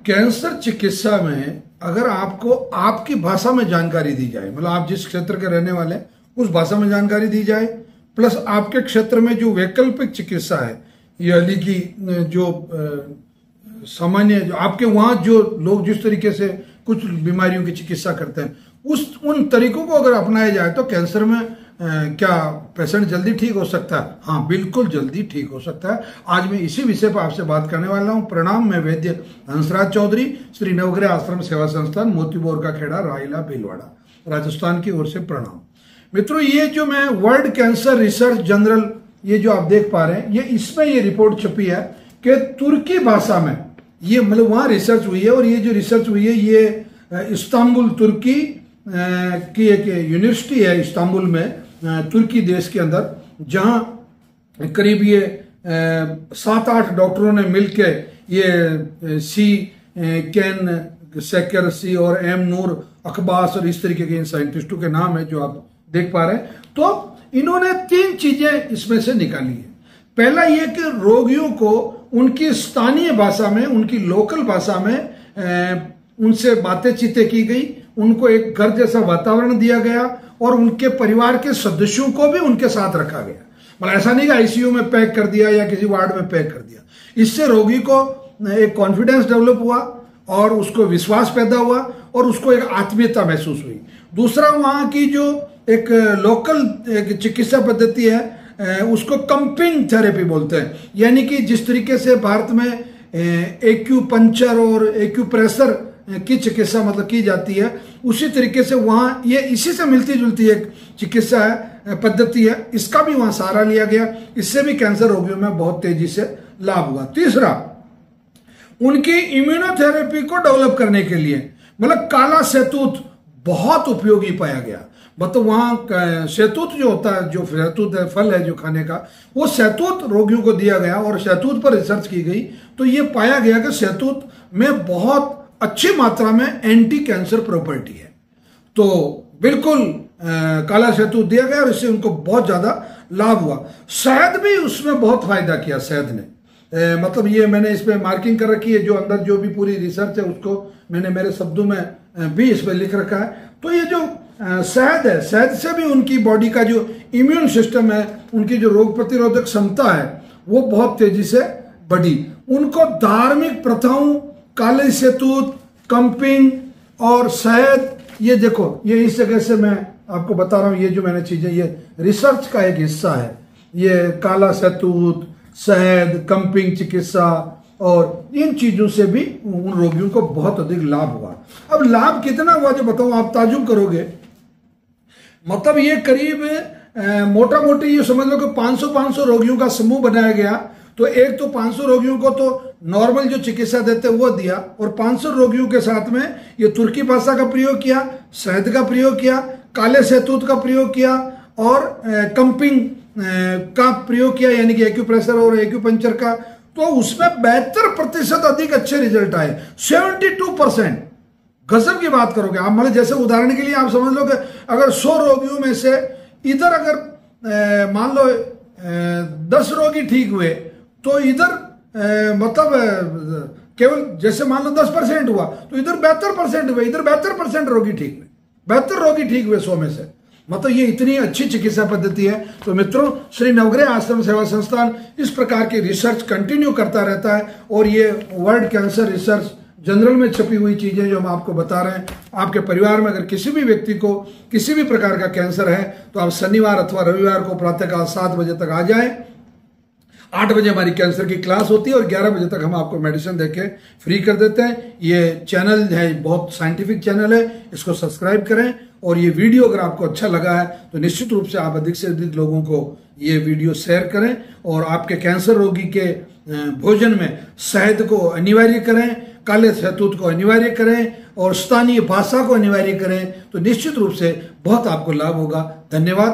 Cancer चिकित्सा में अगर आपको आपकी भाषा में जानकारी दी जाए, मतलब आप जिस क्षेत्र के रहने वाले हैं उस भाषा में जानकारी दी जाए, प्लस आपके क्षेत्र में जो वैकल्पिक चिकित्सा है यानी कि जो सामान्य जो आपके वहां जो लोग जिस तरीके से कुछ बीमारियों की चिकित्सा करते हैं उन तरीकों को अगर अपनाया जाए तो कैंसर में क्या पेशेंट जल्दी ठीक हो सकता है? हाँ, बिल्कुल जल्दी ठीक हो सकता है। आज मैं इसी विषय पर आपसे बात करने वाला हूँ। प्रणाम, मैं वैद्य हंसराज चौधरी, श्री नवग्रह आश्रम सेवा संस्थान, मोतीबोर का खेड़ा, रायला, भीलवाड़ा, राजस्थान की ओर से प्रणाम। मित्रों, ये जो मैं वर्ल्ड कैंसर रिसर्च जर्नल ये जो आप देख पा रहे हैं, ये इसमें ये रिपोर्ट छपी है कि तुर्की भाषा में ये मतलब वहां रिसर्च हुई है, और ये जो रिसर्च हुई है ये इस्तांबुल तुर्की की एक यूनिवर्सिटी है इस्तांबुल में, तुर्की देश के अंदर, जहां करीब ये 7-8 डॉक्टरों ने मिलकर ये सी कैन सेकर सी और एम नूर अकबास और इस तरीके के इन साइंटिस्टों के नाम है जो आप देख पा रहे हैं। तो इन्होंने 3 चीजें इसमें से निकाली है। पहला ये कि रोगियों को उनकी स्थानीय भाषा में, उनकी लोकल भाषा में उनसे बातें चीतें की गई, उनको एक घर जैसा वातावरण दिया गया और उनके परिवार के सदस्यों को भी उनके साथ रखा गया। मतलब ऐसा नहीं कि आईसीयू में पैक कर दिया या किसी वार्ड में पैक कर दिया। इससे रोगी को एक कॉन्फिडेंस डेवलप हुआ और उसको विश्वास पैदा हुआ और उसको एक आत्मीयता महसूस हुई। दूसरा, वहां की जो एक लोकल एक चिकित्सा पद्धति है उसको कंपिंग थेरेपी बोलते हैं, यानी कि जिस तरीके से भारत में एक्यूपंक्चर और एक्यूप्रेशर की चिकित्सा मतलब की जाती है, उसी तरीके से वहां ये इसी से मिलती जुलती एक चिकित्सा है, पद्धति है। इसका भी वहां सहारा लिया गया। इससे भी कैंसर रोगियों में बहुत तेजी से लाभ हुआ। तीसरा, उनकी इम्यूनोथेरेपी को डेवलप करने के लिए मतलब काला शहतूत बहुत उपयोगी पाया गया। मतलब वहां शहतूत जो होता है, जो शहतूत है, फल है जो खाने का, वो शहतूत रोगियों को दिया गया और शहतूत पर रिसर्च की गई तो ये पाया गया कि शहतूत में बहुत अच्छी मात्रा में एंटी कैंसर प्रॉपर्टी है। तो बिल्कुल काला शहतूत दिया गया और इससे उनको बहुत ज्यादा लाभ हुआ। शहद भी उसमें बहुत फायदा किया शहद ने। मतलब ये मैंने इस पे मार्किंग कर रखी है, जो अंदर जो भी पूरी रिसर्च है उसको मैंने मेरे शब्दों में भी इस पे लिख रखा है। तो ये जो शहद है, शहद से भी उनकी बॉडी का जो इम्यून सिस्टम है, उनकी जो रोग प्रतिरोधक क्षमता है वो बहुत तेजी से बढ़ी। उनको धार्मिक प्रथाओं, काले शहतूत, कंपिंग और शहद, ये देखो ये इस जगह से मैं आपको बता रहा हूं, ये जो मैंने चीजें, ये रिसर्च का एक हिस्सा है। ये काला शहतूत, शहद, कंपिंग चिकित्सा और इन चीजों से भी उन रोगियों को बहुत अधिक लाभ हुआ। अब लाभ कितना हुआ जो बताऊं, आप ताजुब करोगे। मतलब ये करीब मोटा मोटी ये समझ लो कि 500 रोगियों का समूह बनाया गया। तो एक तो 500 रोगियों को तो नॉर्मल जो चिकित्सा देते वो दिया, और 500 रोगियों के साथ में ये तुर्की भाषा का प्रयोग किया, शहद का प्रयोग किया, काले शहतूत का प्रयोग किया और कंपिंग का प्रयोग किया, यानी कि एक्यूप्रेशर और एक्यूपंक्चर का। तो उसमें 72% अधिक अच्छे रिजल्ट आए, 72%। गजब की बात करोगे आप। मतलब जैसे उदाहरण के लिए आप समझ लो कि अगर 100 रोगियों में से इधर अगर मान लो 10 रोगी ठीक हुए तो इधर मतलब केवल जैसे मान लो 10% हुआ तो इधर 72% हुए, इधर 72% रोगी ठीक हुए, 72 रोगी ठीक हुए 100 में से। मतलब ये इतनी अच्छी चिकित्सा पद्धति है। तो मित्रों, श्री नवग्रह आश्रम सेवा संस्थान इस प्रकार की रिसर्च कंटिन्यू करता रहता है, और ये वर्ल्ड कैंसर रिसर्च जनरल में छपी हुई चीजें जो हम आपको बता रहे हैं। आपके परिवार में अगर किसी भी व्यक्ति को किसी भी प्रकार का कैंसर है तो आप शनिवार अथवा रविवार को प्रातःकाल 7 बजे तक आ जाएं। 8 बजे हमारी कैंसर की क्लास होती है और 11 बजे तक हम आपको मेडिसिन देके फ्री कर देते हैं। ये चैनल है, बहुत साइंटिफिक चैनल है, इसको सब्सक्राइब करें। और ये वीडियो अगर आपको अच्छा लगा है तो निश्चित रूप से आप अधिक से अधिक लोगों को ये वीडियो शेयर करें, और आपके कैंसर रोगी के भोजन में शहद को अनिवार्य करें, काले शहतूत को अनिवार्य करें और स्थानीय भाषा को अनिवार्य करें। तो निश्चित रूप से बहुत आपको लाभ होगा। धन्यवाद।